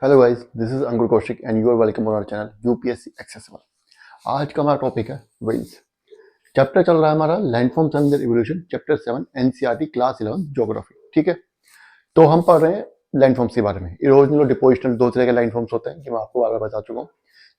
Hello guys, this is Ankur Kaushik and you are welcome on our channel UPSC accessible. आज का हमारा topic है winds. Chapter चल रहा है हमारा landforms and their evolution, chapter 7 NCERT class 11 geography. ठीक है, तो हम पढ़ रहे हैं लैंडफॉर्म्स के बारे में। इरोजनल और डिपोजिशनल दो तरह के लैंडफॉर्म्स होते हैं कि मैं आपको आगे बता चुका हूँ।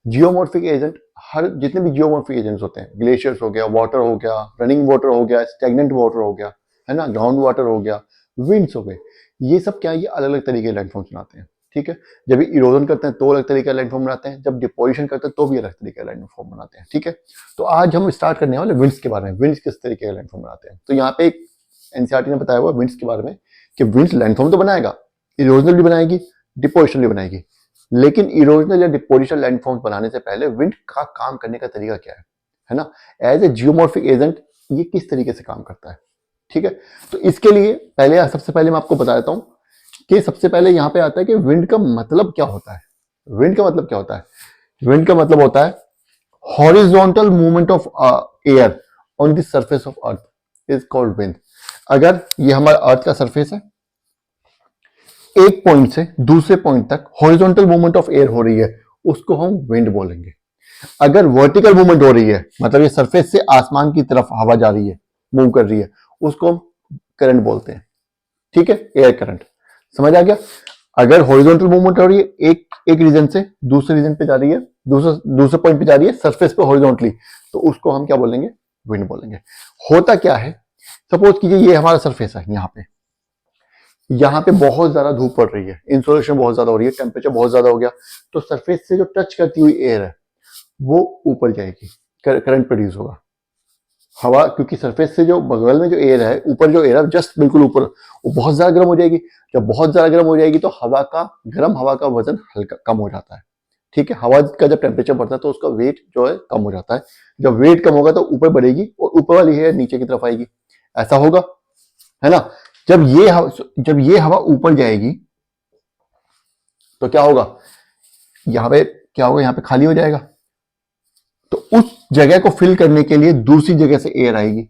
जियोमॉर्फिक एजेंट, हर जितने भी जियोमॉर्फिक एजेंट्स होते हैं, ग्लेशियर्स हो गया, वाटर हो गया, रनिंग वाटर हो गया, स्टैग्नेंट वाटर हो गया, है ना, ग्राउंड वाटर हो गया, विंड्स हो गए, ये सब क्या है, ये अलग अलग तरीके के लैंडफॉर्म्स बनाते हैं। ठीक है, जब इरोजन करते हैं तो अलग तरीके का लैंडफॉर्म बनाते हैं, जब डिपोजिशन करते हैं तो भी अलग तरीके का लैंडफॉर्म बनाते हैं। ठीक है, तो आज हम स्टार्ट करने वाले विंड्स के बारे में। विंड्स किस तरीके का लैंडफॉर्म बनाते हैं, तो यहाँ पे एक एनसीईआरटी ने बताया हुआ विंड्स के बारे में कि विंड्स लैंडफॉर्म तो बनाएगा, इरोजनल भी बनाएगी, डिपोजिशन भी बनाएगी। लेकिन इरोजनल या डिपोजिशनल लैंडफॉर्म्स बनाने से पहले विंड का काम करने का तरीका क्या है ना, एज ए जियोमॉर्फिक एजेंट ये किस तरीके से काम करता है। ठीक है, तो इसके लिए सबसे पहले मैं आपको बता देता हूं कि सबसे पहले यहां पे आता है कि विंड का मतलब क्या होता है। विंड का मतलब क्या होता है? विंड का मतलब होता है horizontal movement of air on the surface of earth is called wind. अगर ये हमारा अर्थ का सरफेस है, एक पॉइंट से दूसरे पॉइंट तक हॉरिजॉन्टल मूवमेंट ऑफ एयर हो रही है, उसको हम विंड बोलेंगे। अगर वर्टिकल मूवमेंट हो रही है, मतलब ये सरफेस से आसमान की तरफ हवा जा रही है, मूव कर रही है, उसको हम करंट बोलते हैं। ठीक है, एयर करंट। समझ आ गया? अगर हॉरिजॉन्टल मूवमेंट हो रही है, एक रीजन से दूसरे रीजन पे जा रही है, दूसरे पॉइंट पे जा रही है सरफेस पे हॉरिजॉन्टली, तो उसको हम क्या बोलेंगे? विंड बोलेंगे। होता क्या है, सपोज कीजिए ये हमारा सरफेस है, यहाँ पे बहुत ज्यादा धूप पड़ रही है, इंसोलेशन बहुत ज्यादा हो रही है, टेम्परेचर बहुत ज्यादा हो गया, तो सरफेस से जो टच करती हुई एयर है वो ऊपर जाएगी, करंट प्रोड्यूस होगा। हवा, क्योंकि सरफेस से जो बगल में जो एयर है, ऊपर जो एयर है जस्ट बिल्कुल ऊपर, वो बहुत ज्यादा गर्म हो जाएगी। जब बहुत ज्यादा गर्म हो जाएगी तो गर्म हवा का वजन हल्का कम हो जाता है। ठीक है, हवा का जब टेम्परेचर बढ़ता है तो उसका वेट जो है कम हो जाता है। जब वेट कम होगा तो ऊपर बढ़ेगी और ऊपर वाली एयर नीचे की तरफ आएगी, ऐसा होगा, है ना। जब ये हवा ऊपर जाएगी तो क्या होगा, यहाँ पे क्या होगा, यहाँ पे खाली हो जाएगा, तो उस जगह को फिल करने के लिए दूसरी जगह से एयर आएगी।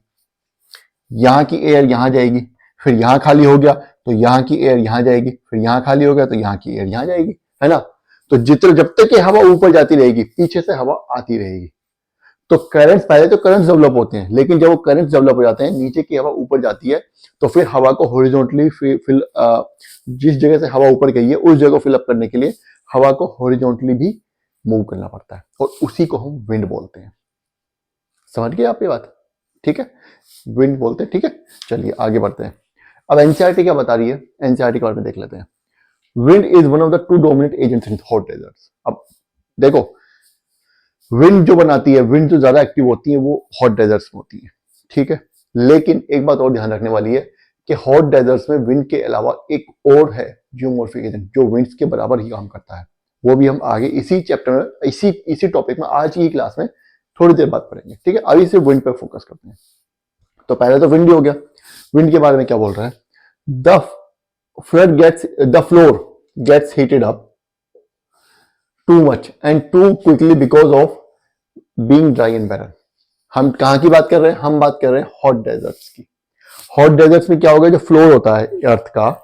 यहाँ की एयर यहाँ जाएगी, फिर यहाँ खाली हो गया तो यहाँ की एयर यहाँ जाएगी, फिर यहाँ खाली हो गया तो यहाँ की एयर यहाँ जाएगी, है ना। तो जब तक ये हवा ऊपर जाती रहेगी, पीछे से हवा आती रहेगी। तो करंट्स, पहले तो करंट्स डेवलप होते हैं, लेकिन जब वो करंट्स डेवलप हो जाते हैं, नीचे की हवा ऊपर जाती है, तो फिर हवा को हॉरिजॉन्टली जिस जगह से हवा ऊपर गई है उस जगह को फिलअप करने के लिए हवा को हॉरिजॉन्टली भी मूव करना पड़ता है, और उसी को हम विंड बोलते हैं। समझ गए आप ये बात? ठीक है, विंड बोलते हैं। ठीक है, चलिए आगे बढ़ते हैं। अब एनसीईआरटी क्या बता रही है, एनसीईआरटी के बारे में देख लेते हैं। Wind is one of the two dominant agents in hot deserts. अब देखो, विंड जो बनाती है, विंड जो ज्यादा एक्टिव होती है वो हॉट डेजर्ट्स में होती है। ठीक है, लेकिन एक बात और ध्यान रखने वाली है कि हॉट डेजर्ट्स में विंड के अलावा एक और है जियोमॉर्फिक एजेंट जो विंड्स के बराबर ही काम करता है। वो भी हम आगे इसी चैप्टर में, इसी टॉपिक में आज की क्लास में थोड़ी देर बाद पढ़ेंगे। ठीक है, अभी सिर्फ विंड पे फोकस करते हैं। तो पहले तो विंड ही हो गया। विंड के बारे में क्या बोल रहा है? The floor gets heated up too much and too quickly because of being dry and barren. हम कहां की बात कर रहे हैं? हम बात कर रहे हैं हॉट डेजर्ट्स की। हॉट डेजर्ट्स में क्या होगा, जो फ्लोर होता है अर्थ का,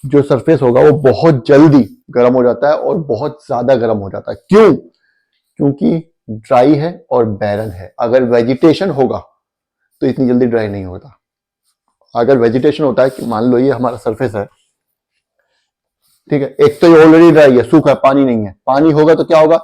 जो सरफेस होगा वो बहुत जल्दी गर्म हो जाता है और बहुत ज्यादा गर्म हो जाता है। क्यों? क्योंकि ड्राई है और बैरन है। अगर वेजिटेशन होगा तो इतनी जल्दी ड्राई नहीं होता। अगर वेजिटेशन होता है, कि मान लो ये हमारा सरफेस है, ठीक है, एक तो ये ऑलरेडी ड्राई है, सूखा है, पानी नहीं है। पानी होगा तो क्या होगा,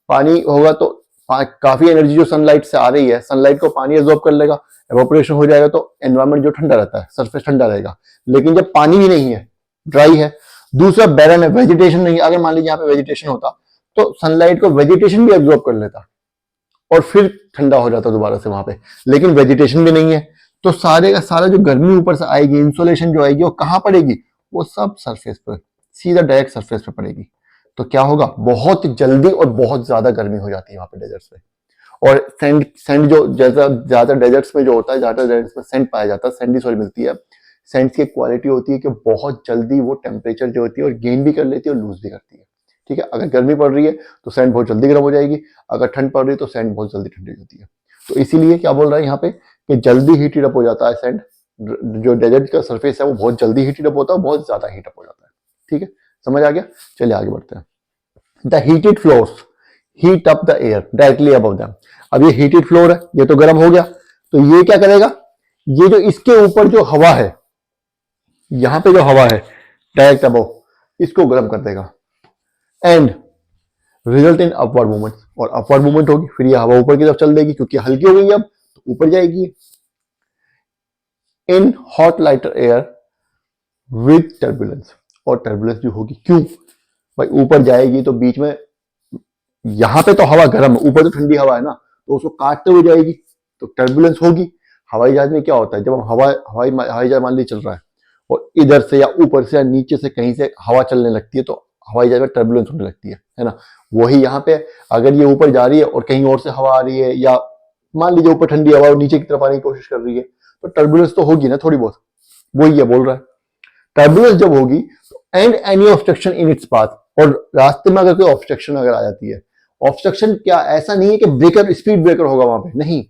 पानी होगा तो काफी एनर्जी जो सनलाइट से आ रही है, सनलाइट को पानी एब्जॉर्ब कर लेगा, एवोपरेशन हो जाएगा तो एनवायरमेंट जो ठंडा रहता है, सरफेस ठंडा रहेगा। लेकिन जब पानी ही नहीं है, ड्राई है, दूसरा बैरन है, वेजिटेशन नहीं है। अगर मान लीजिए यहाँ पे वेजिटेशन होता तो सनलाइट को वेजिटेशन भी एब्जॉर्ब कर लेता और फिर ठंडा हो जाता दोबारा से वहां पे, लेकिन वेजिटेशन भी नहीं है, तो सारे का सारा जो गर्मी ऊपर से आएगी, इंसोलेशन जो आएगी, वो कहां पड़ेगी? वो सब सरफेस पर, सीधा डायरेक्ट सरफेस पे पड़ेगी। तो क्या होगा, बहुत जल्दी और बहुत ज्यादा गर्मी हो जाती है वहां पे डेजर्ट्स में। और सैंड जो ज्यादा डेजर्ट्स में जो होता है, ज्यादा डेजर्ट्स में सैंड पाया जाता है, सैंडी सॉइल मिलती है। सैंड की क्वालिटी होती है कि बहुत जल्दी वो टेम्परेचर जो होती है और गेन भी कर लेती है और लूज भी करती है। ठीक है, अगर गर्मी पड़ रही है तो सैंड बहुत जल्दी गर्म हो जाएगी, अगर ठंड पड़ रही है तो सैंड बहुत जल्दी ठंडी हो जाती है। तो इसीलिए क्या बोल रहा है यहाँ पे कि जल्दी हीटेड अप हो जाता है सैंड। जो डेजर्ट का सरफेस है वो बहुत जल्दी हीटेड अप होता है, बहुत ज्यादा हीट अप हो जाता है। ठीक है, समझ आ गया? चलिए आगे बढ़ते हैं। The heated floors heat up the air directly above them. अब ये हीटेड फ्लोर है, ये तो गर्म हो गया, तो ये क्या करेगा, ये जो इसके ऊपर जो हवा है, यहां पे जो हवा है डायरेक्ट अबव, इसको गर्म कर देगा and result in upward movement. और अपवर्ड मूवमेंट होगी, फिर ये हवा ऊपर की तरफ चल देगी क्योंकि हल्की हो गई अब, तो ऊपर जाएगी in hot lighter air with turbulence. और टर्बुलेंस भी होगी, क्यों भाई, ऊपर जाएगी तो बीच में, यहां पे तो हवा गर्म है, ऊपर तो ठंडी हवा है ना, तो उसको काटते हुए जाएगी, तो टर्बुलेंस होगी। हवाई जहाज में क्या होता है, जब हम हवाई जहाज मान ली चल रहा है और इधर से या ऊपर से या नीचे से कहीं से हवा चलने लगती है, तो हवाई जहाज में टर्बुलेंस होने लगती है ना। वही यहाँ पे अगर ये ऊपर जा रही है और कहीं और से हवा आ रही है, या मान लीजिए ऊपर ठंडी हवा और नीचे की तरफ आने की कोशिश कर रही है, तो टर्बुलेंस तो होगी ना थोड़ी बहुत। वही ये बोल रहा है, टर्बुलेंस जब होगी and any obstruction in its path, और रास्ते में अगर कोई ऑब्स्ट्रक्शन अगर आ जाती है, ऑब्स्ट्रक्शन क्या, ऐसा नहीं है कि ब्रेकर, स्पीड ब्रेकर होगा वहां पे, नहीं,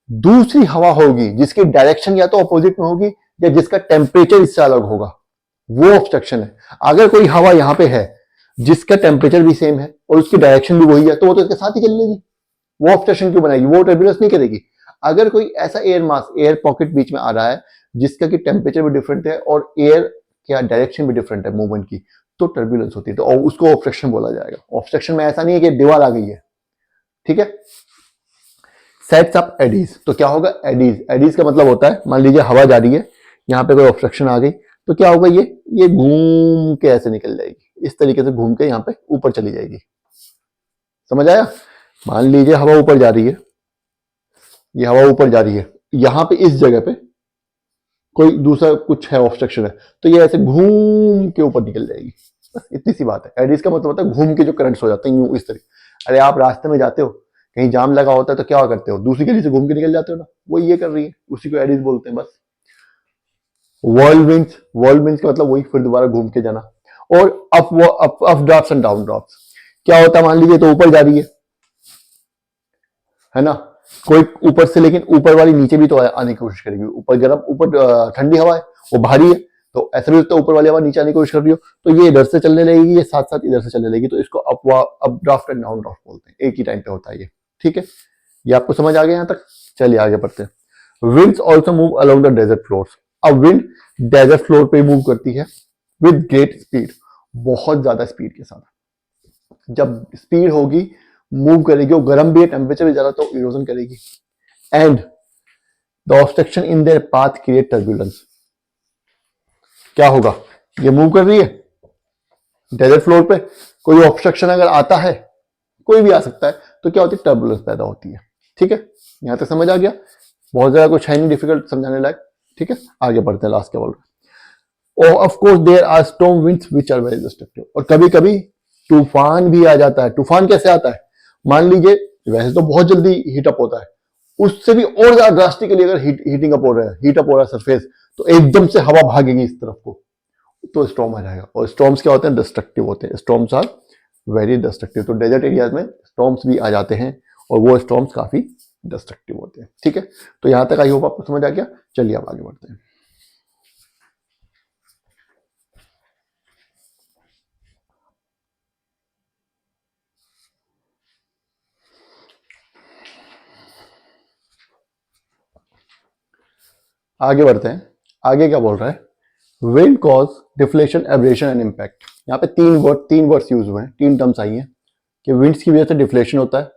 दूसरी हवा होगी जिसकी डायरेक्शन या तो अपोजिट में होगी या जिसका टेम्परेचर इससे अलग होगा, वो ऑब्स्ट्रक्शन है। अगर कोई हवा यहां पे है जिसका टेम्परेचर भी सेम है और उसकी डायरेक्शन भी वही है, तो वो तो इसके साथ ही चल लेगी, वो ऑब्स्ट्रक्शन क्यों बनाएगी, वो टर्बुलेंस नहीं करेगी। अगर कोई ऐसा एयर मास, एयर पॉकेट बीच में आ रहा है जिसका कि टेम्परेचर भी डिफरेंट है और एयर क्या डायरेक्शन भी डिफरेंट है मूवमेंट की, तो टर्बुलेंस होती है, तो उसको ऑब्स्ट्रक्शन बोला जाएगा। ऑब्स्ट्रक्शन में ऐसा नहीं है कि दीवार आ गई है, ठीक है। सेट्स अप एडीज, तो क्या होगा, एडीज, एडीज का मतलब होता है, मान लीजिए हवा जा रही है, यहाँ पे कोई ऑब्स्ट्रक्शन आ गई, तो क्या होगा, ये घूम के ऐसे निकल जाएगी, इस तरीके से घूम के यहाँ पे ऊपर चली जाएगी। समझ आया, मान लीजिए हवा ऊपर जा रही है, ये हवा ऊपर जा रही है, यहाँ पे इस जगह पे कोई दूसरा कुछ है, ऑब्स्ट्रक्शन है, तो ये ऐसे घूम के ऊपर निकल जाएगी, बस इतनी सी बात है। एडीज का मतलब होता है घूम के जो करंट्स हो जाते हैं यूं इस तरीके। अरे आप रास्ते में जाते हो, कहीं जाम लगा होता है, तो क्या करते हो, दूसरी गली से घूम के निकल जाते हो ना, वो ये कर रही है, उसी को एडीज बोलते हैं बस। वर्ल्डविंड्स, वर्ल्डविंड्स का मतलब वही फिर दोबारा घूम के जाना। और up drafts and down drafts, क्या होता है, मान लीजिए तो ऊपर जा रही है ना, कोई ऊपर से, लेकिन ऊपर वाली नीचे भी तो आने की कोशिश करेगी, ऊपर गर्म, ऊपर ठंडी हवा है, वो भारी है, तो ऐसा भी होता है ऊपर वाली हवा नीचे आने की कोशिश कर रही हो, तो ये इधर से चलने लगेगी, ये साथ साथ इधर से चलने लगेगी, तो इसको up draft and down draft बोलते हैं, एक ही टाइम पे होता है ये, ठीक है। ये आपको समझ आ गया यहाँ तक, चलिए आगे बढ़ते हैं। Winds also move along the desert floors. अब विंड डेजर्ट फ्लोर पे मूव करती है विद ग्रेट स्पीड, बहुत ज्यादा स्पीड के साथ। जब स्पीड होगी, मूव करेगी, वो गर्म भी है, टेम्परेचर भी ज्यादा, तो इरोजन करेगी and the obstruction in their path create turbulence. क्या होगा, ये मूव कर रही है डेजर्ट फ्लोर पे, कोई ऑब्स्ट्रक्शन अगर आता है, कोई भी आ सकता है, तो क्या होती है, टर्बुलेंस पैदा होती है, ठीक है। यहां तक समझ आ गया, बहुत ज्यादा कुछ है नहीं डिफिकल्ट समझाने लायक, ठीक है। आगे बढ़ते हैं, लास्ट के बोल रहे, of course there are storm winds which are very destructive. और कभी कभी तूफान भी आ जाता है। तूफान कैसे आता है, मान लीजिए वैसे तो बहुत जल्दी हीट अप होता है, उससे भी और ज्यादा ड्रास्टिकली अगर हीटिंग अप हो रहा है, हीट अप हो रहा है सरफेस, तो एकदम से हवा भागेगी इस तरफ को, तो स्टॉर्म आ जाएगा। और स्टॉर्म्स क्या होते हैं, डिस्ट्रक्टिव होते हैं, स्टॉर्म्स आर वेरी डिस्ट्रक्टिव। तो डेजर्ट एरियाज में स्टॉर्म्स भी आ जाते हैं और वो स्टॉर्म्स काफी डिस्ट्रक्टिव होते हैं, ठीक है। तो यहां तक आई होप आपको समझ आ गया, चलिए अब आगे बढ़ते हैं। आगे बढ़ते हैं, आगे क्या बोल रहा है, wind cause deflation, abrasion and impact. यहाँ पे तीन वर्ड्स यूज हुए हैं, तीन टर्म्स आई हैं कि विंड्स की वजह से डिफ्लेशन होता है,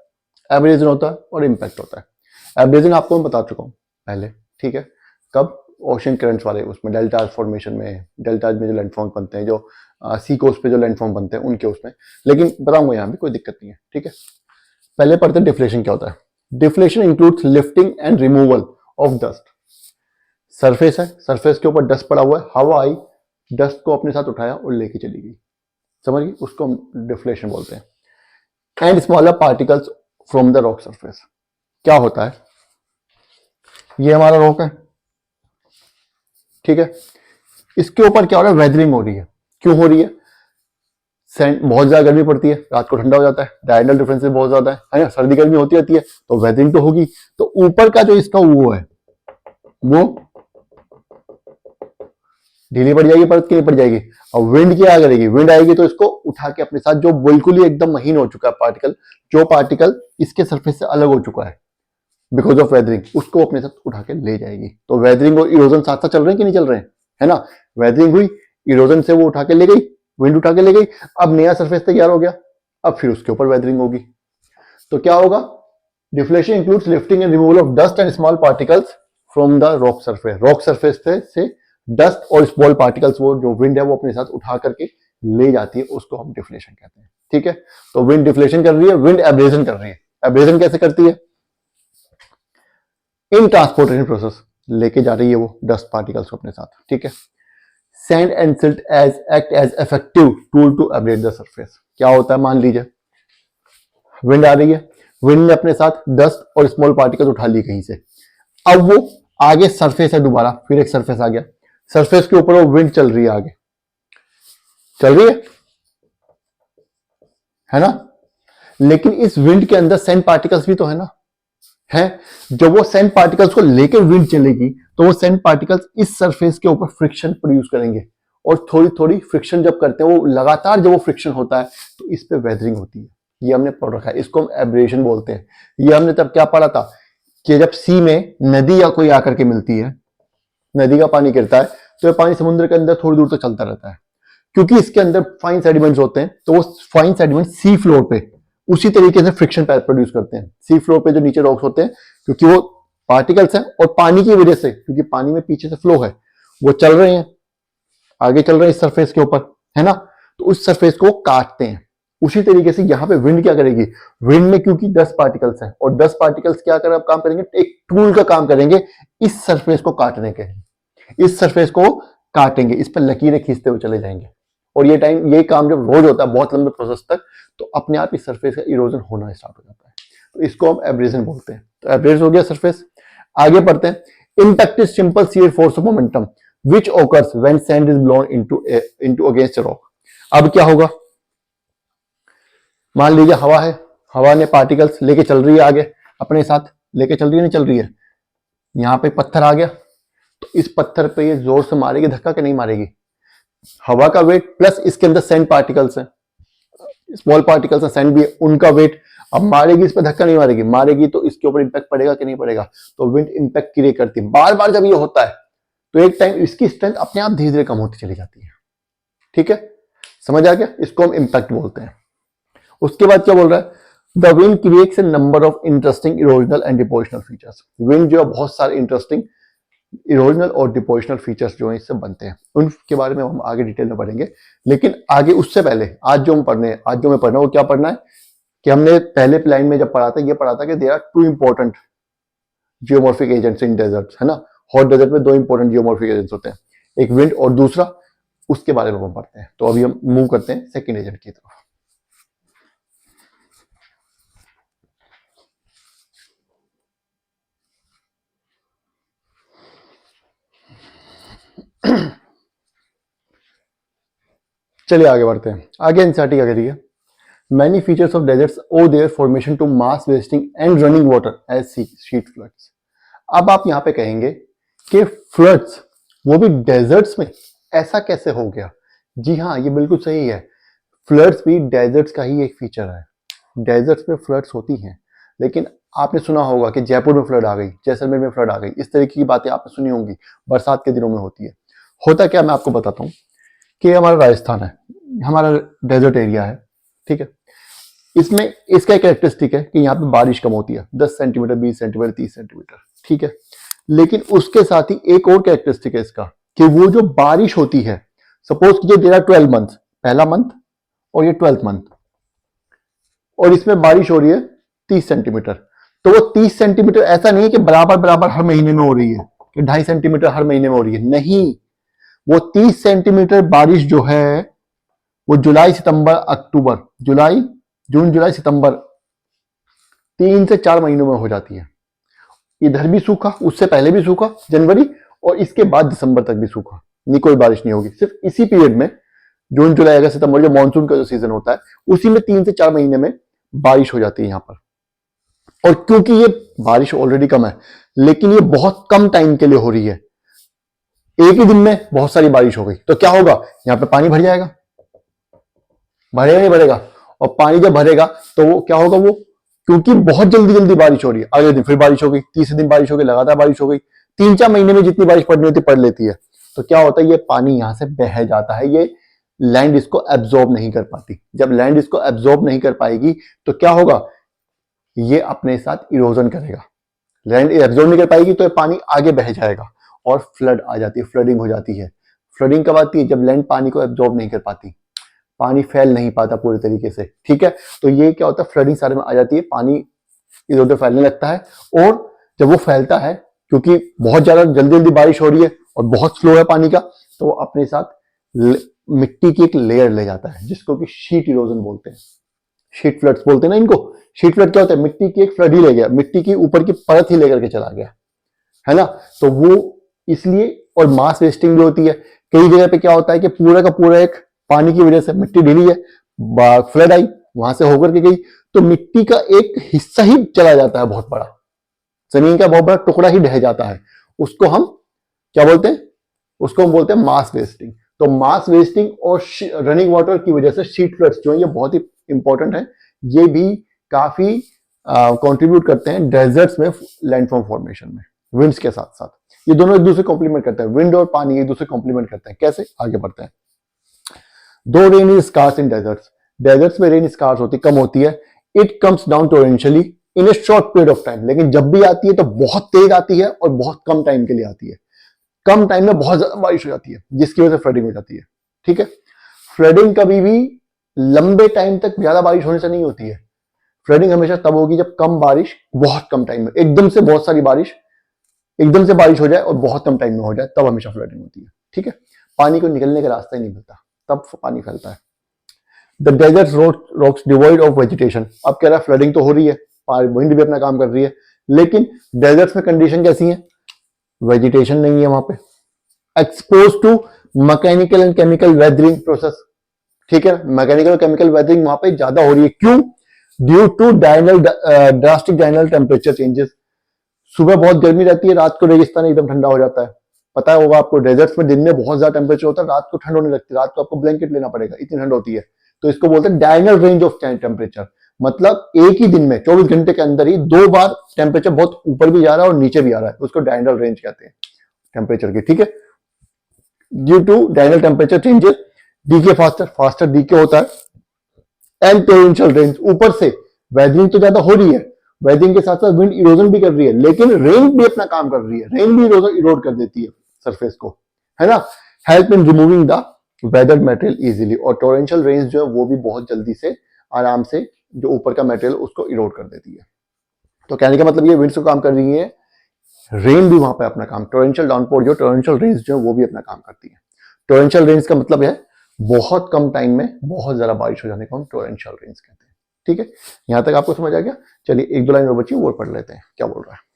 एब्रेजन होता है और इम्पैक्ट होता है। एब्रेजन आपको मैं बता चुका हूँ पहले, ठीक है, कब, ओशन करंट्स वाले उसमें, डेल्टा फॉर्मेशन में, डेल्टा में जो लैंडफॉर्म बनते हैं, जो सी कोस्ट पे जो लैंडफॉर्म बनते हैं उनके उसमें, लेकिन बताऊंगा यहाँ भी, कोई दिक्कत नहीं है, ठीक है। पहले पढ़ते हैं डिफ्लेशन क्या होता है। Deflation includes lifting and removal of dust. Surface है, सरफेस के ऊपर डस्ट पड़ा हुआ है, हवा आई, डस्ट को अपने साथ उठाया और लेके चली गई, समझ गई, उसको हम डिफ्लेशन बोलते हैं। And smaller particles from the rock surface. क्या होता है, ये हमारा रॉक है, ठीक है, इसके ऊपर क्या हो रहा है, वेदरिंग हो रही है। क्यों हो रही है, बहुत ज्यादा गर्मी पड़ती है, रात को ठंडा हो जाता है, डायरेक्ट डिफरेंसेस बहुत ज्यादा है ना, सर्दी गर्मी होती रहती है, तो वेदरिंग तो होगी। तो ऊपर का जो इसका वो है, वो ढीली पड़ जाएगी, परत की पड़ जाएगी। अब विंड क्या करेगी, विंड आएगी तो इसको उठा के अपने साथ, जो बिल्कुल ही एकदम महीन हो चुका है पार्टिकल, जो पार्टिकल इसके सरफेस से अलग हो चुका है बिकॉज ऑफ वेदरिंग, उसको अपने साथ उठा के ले जाएगी। तो वेदरिंग और इरोजन साथ साथ चल रहे हैं कि नहीं चल रहे हैं, है ना। वेदरिंग हुई, इरोजन से वो उठा के ले गई, विंड उठा के ले गई, अब नया सरफेस तैयार हो गया, अब फिर उसके ऊपर वेदरिंग होगी। तो क्या होगा, deflation includes lifting and removal of dust and small particles from the rock surface. Rock surface से डस्ट और स्मॉल पार्टिकल्स, वो जो विंड है वो अपने साथ उठा करके ले जाती है, उसको हम डिफ्लेशन कहते हैं। ठीक है, तो विंड डिफ्लेशन कर रही है, विंड एब्रेजन कर रही है। एब्रेजन कैसे करती है, इन ट्रांसपोर्टेशन प्रोसेस लेके जा रही है वो डस्ट पार्टिकल्स को अपने साथ। ठीक है, sand and silt as act as effective tool to abrade the surface. क्या होता है, मान लीजिए विंड आ रही है, विंड ने अपने साथ डस्ट और स्मॉल पार्टिकल्स उठा ली कहीं से, अब वो आगे सरफेस है, दोबारा फिर एक सरफेस आ गया, सरफेस के ऊपर वो विंड चल रही है, आगे चल रही है ना। लेकिन इस विंड के अंदर सैंड पार्टिकल्स भी तो है ना, है। जब वो सैंड पार्टिकल्स को लेकर विंड चलेगी तो वो सैंड पार्टिकल्स इस सरफेस के ऊपर फ्रिक्शन प्रोड्यूस करेंगे, और थोड़ी थोड़ी फ्रिक्शन जब करते हैं, वो लगातार जब वो फ्रिक्शन होता है तो इस पे वेदरिंग होती है। ये हमने पढ़ रखा है, इसको हम एब्रेशन बोलते हैं। ये हमने तब क्या पढ़ा था कि जब सी में नदी या कोई आकर के मिलती है, नदी का पानी गिरता है, तो ये पानी समुद्र के अंदर थोड़ी दूर तक चलता रहता है, क्योंकि इसके अंदर फाइन सेडिमेंट्स होते हैं, तो वो फाइन सेडिमेंट सी फ्लोर पे उसी तरीके से फ्रिक्शन प्रोड्यूस करते हैं। सी फ्लोर पे जो नीचे रॉक्स होते हैं, क्योंकि वो पार्टिकल्स हैं और पानी की वजह से, क्योंकि पानी में पीछे से फ्लो है, वो चल रहे हैं, आगे चल रहे हैं इस सरफेस के ऊपर, है ना, तो उस सरफेस को काटते हैं। उसी तरीके से यहाँ पे विंड क्या करेगी, विंड में क्योंकि 10 पार्टिकल्स हैं, और 10 पार्टिकल्स क्या कर काम करेंगे, एक टूल का काम करेंगे इस सरफेस को काटने के, इस सरफेस को काटेंगे, इस पर लकीरें खींचते हुए चले जाएंगे। और ये काम जब रोज होता है बहुत लंबे प्रोसेस तक, तो अपने आप इस सरफेस का इरोजन होना स्टार्ट हो जाता है, तो इसको हम एब्रेजन बोलते हैं। तो एब्रेज हो गया सरफेस। आगे पढ़ते हैं, impact is simple shear force of momentum which occurs when sand is blown into against a rock. अब क्या होगा, मान लीजिए हवा है, हवा ने पार्टिकल्स लेके चल रही है, आगे अपने साथ लेके चल रही है, नहीं चल रही है, यहां पे पत्थर आ गया, तो इस पत्थर पे ये जोर से मारेगी धक्का कि नहीं मारेगी, हवा का वेट प्लस इसके अंदर सैंड पार्टिकल्स हैं, स्मॉल पार्टिकल्स हैं, सैंड भी है, उनका वेट, अब मारेगी इस पे धक्का नहीं मारेगी, मारेगी तो इसके ऊपर इंपैक्ट पड़ेगा कि नहीं पड़ेगा, तो विंड इंपैक्ट क्रिएट करती है। बार बार जब ये होता है तो एक टाइम इसकी स्ट्रेंथ अपने आप धीरे धीरे कम होती चली जाती है। ठीक है, समझ आ गया, इसको हम इंपैक्ट बोलते हैं। उसके बाद क्या बोल रहा है, the wind creates a number of interesting erosional and depositional features. Wind जो है बहुत सारे इंटरेस्टिंग इरोजनल और डिपोजिशनल फीचर्स जो है इससे बनते हैं, उनके बारे में हम आगे डिटेल में पढ़ेंगे। लेकिन आगे उससे पहले आज जो मैं पढ़ना है वो क्या पढ़ना है, कि हमने पहले लाइन में जब पढ़ा था, ये पढ़ा था कि there are two important geomorphic agents in deserts, है ना। हॉट डेजर्ट में 2 इंपॉर्टेंट जियोमॉर्फिक एजेंट्स होते हैं, एक विंड और दूसरा, उसके बारे में हम पढ़ते हैं। तो अभी हम मूव करते हैं सेकेंड एजेंट की तरफ। चलिए आगे बढ़ते हैं। आगे एनसीईआरटी क्या कह रही है, many features of deserts owe their formation to mass wasting and running water as sheet floods. अब आप यहां पे कहेंगे कि फ्लड्स वो भी डेजर्ट्स में, ऐसा कैसे हो गया। जी हाँ, ये बिल्कुल सही है, फ्लड्स भी डेजर्ट्स का ही एक फीचर है। डेजर्ट्स में फ्लड्स होती हैं, लेकिन आपने सुना होगा कि जयपुर में फ्लड आ गई, जैसलमेर में फ्लड आ गई, इस तरीके की बातें आपने सुनी होंगी, बरसात के दिनों में होती है। होता क्या, मैं आपको बताता हूँ कि हमारा राजस्थान है, हमारा डेजर्ट एरिया है, ठीक है। इसमें इसका एक कैरेक्टरिस्टिक है कि यहाँ पे बारिश कम होती है, 10 सेंटीमीटर, 20 सेंटीमीटर, 30 सेंटीमीटर, ठीक है। लेकिन उसके साथ ही एक और कैरेक्टरिस्टिक है इसका, कि वो जो बारिश होती है, सपोज कीजिए देयर आर 12 मंथ, पहला मंथ और ये 12th मंथ, और इसमें बारिश हो रही है 30 सेंटीमीटर, तो वो 30 सेंटीमीटर ऐसा नहीं है कि बराबर बराबर हर महीने में हो रही है, कि 2.5 सेंटीमीटर हर महीने में हो रही है, नहीं, वो 30 सेंटीमीटर बारिश जो है वो जुलाई सितंबर अक्टूबर, जुलाई जून जुलाई सितंबर 3 से 4 महीनों में हो जाती है। इधर भी सूखा, उससे पहले भी सूखा जनवरी, और इसके बाद दिसंबर तक भी सूखा, नहीं कोई बारिश नहीं होगी। सिर्फ इसी पीरियड में जून जुलाई अगस्त सितंबर, जो मानसून का जो सीजन होता है, उसी में 3 से 4 महीने में बारिश हो जाती है यहाँ पर। और क्योंकि ये बारिश ऑलरेडी कम है, लेकिन ये बहुत कम टाइम के लिए हो रही है, एक ही दिन में बहुत सारी बारिश हो गई तो क्या होगा, यहाँ पे पानी भर जाएगा, भरेगा नहीं भरेगा, और पानी जब भरेगा तो वो क्या होगा, वो क्योंकि बहुत जल्दी जल्दी बारिश हो रही है, अगले दिन फिर बारिश हो गई, तीसरे दिन बारिश हो गई, लगातार बारिश हो गई, 3-4 महीने में जितनी बारिश पड़नी होती पड़ लेती है, तो क्या होता है, ये पानी यहां से बह जाता है, ये लैंड इसको एब्जॉर्ब नहीं कर पाती। जब लैंड इसको एब्जॉर्ब नहीं कर पाएगी तो क्या होगा, ये अपने साथ इरोजन करेगा, लैंड एब्जॉर्ब नहीं कर पाएगी तो ये पानी आगे बह जाएगा और फ्लड आ जाती है, फ्लडिंग हो जाती है। फ्लडिंग कब आती है, जब लैंड पानी को एब्जॉर्ब नहीं कर पाती, पानी फैल नहीं पाता पूरे तरीके से, ठीक है। तो ये क्या होता है, फ्लडिंग सारे में आ जाती है, पानी इधर उधर फैलने लगता है, और जब वो फैलता है, क्योंकि बहुत ज्यादा जल्दी जल्दी बारिश हो रही है और बहुत फ्लो है पानी का, तो वो अपने साथ मिट्टी की एक लेयर ले जाता है, जिसको कि शीट इरोजन बोलते हैं, शीट फ्लड्स बोलते हैं ना इनको। शीट फ्लड क्या होता है, मिट्टी की एक फ्लड ही ले गया, मिट्टी की ऊपर की परत ही लेकर के चला गया, है ना। तो वो इसलिए, और मास वेस्टिंग भी होती है, कई जगह पे क्या होता है कि पूरा का पूरा एक पानी की वजह से मिट्टी ढीली है, फ्लड आई, वहां से होकर के गई, तो मिट्टी का एक हिस्सा ही चला जाता है, बहुत बड़ा, जमीन का बहुत बड़ा टुकड़ा ही ढह जाता है, उसको हम क्या बोलते हैं, उसको हम बोलते हैं मास वेस्टिंग। तो मास वेस्टिंग और रनिंग वाटर की वजह से शीट फ्लड्स जो है ये बहुत ही इंपॉर्टेंट है, ये भी काफी कंट्रीब्यूट करते हैं डेजर्ट्स में लैंडफॉर्म फॉर्मेशन में, विंड्स के साथ साथ। ये दोनों एक दूसरे कॉम्प्लीमेंट करते हैं, विंड और पानी एक दूसरे कॉम्प्लीमेंट करते हैं। कैसे, आगे बढ़ते हैं। Though rain is scarce in deserts, deserts में रेन स्कार्स होती, कम होती है। It comes down torrentially in a short period of time, लेकिन जब भी आती है तो बहुत तेज आती है और बहुत कम टाइम के लिए आती है, कम टाइम में बहुत ज्यादा बारिश हो जाती है, जिसकी वजह से फ्लडिंग हो जाती है, ठीक है। फ्लडिंग कभी भी लंबे टाइम तक ज्यादा बारिश होने से नहीं होती है, फ्लडिंग हमेशा तब होगी जब कम बारिश बहुत कम टाइम में, एकदम से बहुत सारी बारिश, एकदम से बारिश हो जाए और बहुत कम टाइम में हो जाए, तब हमेशा फ्लडिंग होती है, ठीक है। पानी को निकलने का रास्ता ही नहीं मिलता, तब पानी फैलता है। The desert rocks devoid of vegetation, अब कह रहा है फ्लडिंग तो हो रही है, विंड भी अपना काम कर रही है, लेकिन डेजर्ट्स में कंडीशन कैसी है, वेजिटेशन नहीं है वहां पे, expose to mechanical and chemical weathering process, ठीक है। मैकेनिकल केमिकल वेदरिंग वहां पे ज्यादा हो रही है, क्यों, due to drastic diurnal temperature changes. सुबह बहुत गर्मी रहती है, रात को रेगिस्तान एकदम ठंडा हो जाता है, पता होगा आपको, डेजर्ट्स में दिन में बहुत ज्यादा टेम्परेचर होता है, रात को ठंड होने लगती है, रात को आपको ब्लैंकेट लेना पड़ेगा, इतनी ठंड होती है। तो इसको बोलते हैं डायनल रेंज ऑफ टेम्परेचर, मतलब एक ही दिन में 24 घंटे के अंदर ही 2 बार टेम्परेचर बहुत ऊपर भी जा रहा है और नीचे भी आ रहा है, उसको डायनल रेंज कहते हैं टेम्परेचर की, ठीक है। Due to diurnal temperature changes, decay faster decay होता है, एंड टोरेंशियल रेन्स, ऊपर से वेदरिंग तो ज्यादा हो रही है, वेदरिंग के साथ साथ विंड इरोजन भी कर रही है, लेकिन रेन भी अपना काम कर रही है, रेन भी इरोड कर देती है सरफेस को, है ना। Help in removing the weathered material easily, और टोरेंशियल रेन्स जो है वो भी बहुत जल्दी से आराम से जो ऊपर का मटेरियल उसको इरोड कर देती है। तो कहने का मतलब ये विंड्स को काम कर रही है, रेन भी वहां पे अपना काम, टोरेंशियल डाउनपोर जो टोरेंशियल रेन्स जो है वो भी अपना काम करती है। टोरेंशियल रेन्स का मतलब है बहुत कम टाइम में बहुत ज्यादा बारिश हो जाने को हम टोरेंशियल रेन्स कहते हैं, ठीक है। यहां तक आपको समझ आ गया। चलिए एक दो लाइन और बची, वो पढ़ लेते हैं क्या बोल रहा है।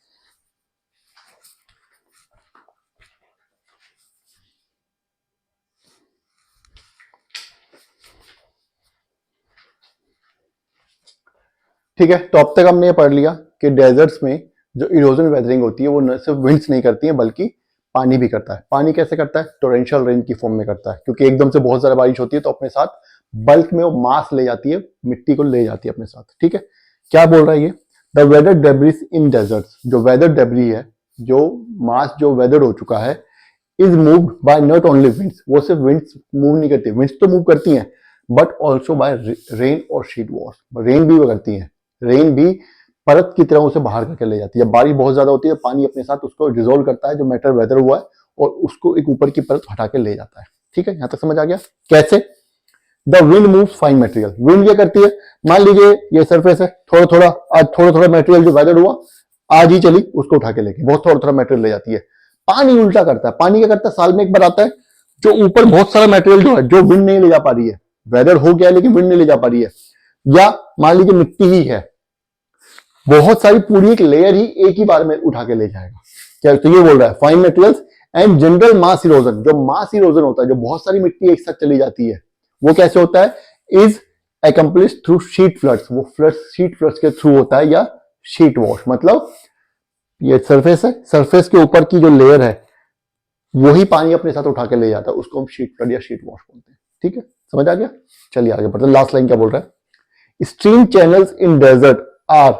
ठीक है, तो अब तक हमने ये पढ़ लिया कि डेजर्ट्स में जो इरोजन वेदरिंग होती है वो न सिर्फ विंड्स नहीं करती है बल्कि पानी भी करता है। पानी कैसे करता है, टोरेंशियल रेन की फॉर्म में करता है, क्योंकि एकदम से बहुत ज्यादा बारिश होती है तो अपने साथ बल्क में वो मास ले जाती है, मिट्टी को ले जाती है अपने साथ, ठीक है। क्या बोल रहा है ये, the weather debris in deserts, जो वेदर डेब्री है, जो मास जो वेदर हो चुका है, is moved by not only winds, वो सिर्फ विंड्स मूव नहीं करती, विंड्स तो मूव करती हैं बट ऑल्सो बाय रेन और शीट वॉश, रेन भी वो करती है, रेन भी परत की तरह उसे बाहर करके ले जाती है। जब बारिश बहुत ज्यादा होती है पानी अपने साथ उसको डिसोल्व करता है, जो मैटर वेदर हुआ है, और उसको एक ऊपर की परत हटा के ले जाता है, ठीक है। यहां तक समझ आ गया कैसे। The wind move fine material, wind क्या करती है, मान लीजिए ये सरफेस है, थोड़ा थोड़ा आज थोड़ा थोड़ा मटेरियल जो वेदर हुआ आज ही चली, उसको उठा के लेके बहुत थोड़ा थोड़ा मटेरियल ले जाती है। पानी उल्टा करता है, पानी क्या करता है, साल में एक बार आता है, जो ऊपर बहुत सारा मटेरियल जो है जो विंड नहीं ले जा पा रही है, वेदर हो गया लेकिन विंड नहीं ले जा पा रही है, या मान लीजिए मिट्टी ही है, बहुत सारी पूरी एक लेयर ही एक ही बार में उठा के ले जाएगा। क्या तो ये बोल रहा है fine materials and general mass erosion, जो मास इरोजन होता है, जो बहुत सारी मिट्टी एक साथ चली जाती है, वो कैसे होता है, is accomplish through sheet floods, वो फ्लड्स शीट फ्लड्स के थ्रू होता है, या शीट वॉश, मतलब ये सरफेस है, सरफेस के ऊपर की जो लेयर है वही पानी अपने साथ उठा के ले जाता है, उसको हम शीट फ्लड या शीट वॉश बोलते हैं। ठीक है, समझ आ गया? चलिए आगे बढ़ते हैं। लास्ट लाइन क्या बोल रहा है? Stream channels in desert are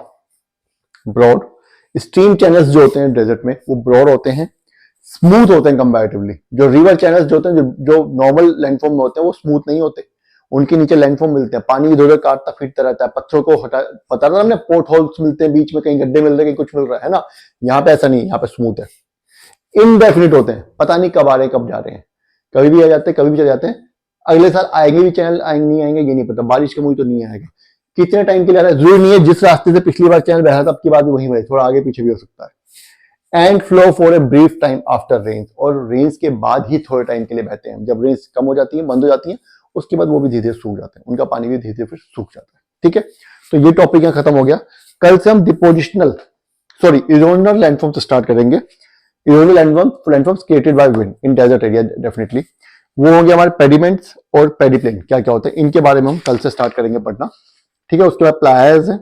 broad. Stream channels जो होते हैं डेजर्ट में वो ब्रॉड होते हैं, स्मूथ होते हैं कंपैरेटिवली। जो रिवर चैनल्स जो होते हैं, जो नॉर्मल लैंडफॉर्म में होते हैं, वो स्मूथ नहीं होते, उनके नीचे लैंडफॉर्म मिलते हैं, पानी इधर उधर काटता फिरता रहता है, पत्थरों को हटा, पता ना हमने पोर्ट होल्स मिलते हैं बीच में, कहीं गड्ढे मिल रहे हैं, कहीं कुछ मिल रहा है ना। यहाँ पे ऐसा नहीं, यहाँ पे स्मूथ है। इनडेफिनिट होते हैं, पता नहीं कब आ रहे हैं कब जा रहे हैं, कभी भी आ जाते हैं कभी भी चले जाते हैं। अगले साल आएंगे भी चैनल, आएंगे नहीं आएंगे ये नहीं पता, बारिश के मुझे तो नहीं आएगा, कितने टाइम के लिए आ रहा है जरूरी नहीं है। जिस रास्ते से पिछली बार चैनल बह रहा था अब की बार भी वहीं बहे, थोड़ा आगे पीछे भी हो सकता है। And flow for a brief time after rains, और रेन्स के बाद ही थोड़े टाइम के लिए बहते हैं। जब रेन्स कम हो जाती है, बंद हो जाती है, उसके बाद वो भी धीरे धीरे सूख जाते हैं, उनका पानी भी धीरे धीरे फिर सूख जाता है। ठीक है, तो ये टॉपिक यहाँ खत्म हो गया। कल से हम डिपोजिशनल इरोजनल लैंडफॉर्म से स्टार्ट करेंगे। Erosional landforms created by wind in desert area, definitely वो होंगे हमारे पेडिमेंट्स और पेडिप्लेन, क्या क्या होते हैं इनके बारे में हम कल से स्टार्ट करेंगे पढ़ना। ठीक है, उसके बाद प्लायर्स है,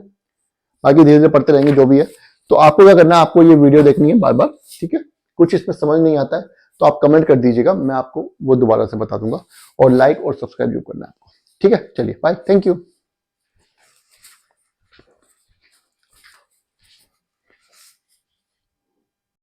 बाकी धीरे धीरे पढ़ते रहेंगे जो भी है। तो आपको क्या करना है, आपको ये वीडियो देखनी है बार बार। ठीक है, कुछ इसमें समझ नहीं आता है तो आप कमेंट कर दीजिएगा, मैं आपको वो दोबारा से बता दूंगा। और लाइक और सब्सक्राइब भी करना है आपको। ठीक है, चलिए बाय, थैंक यू।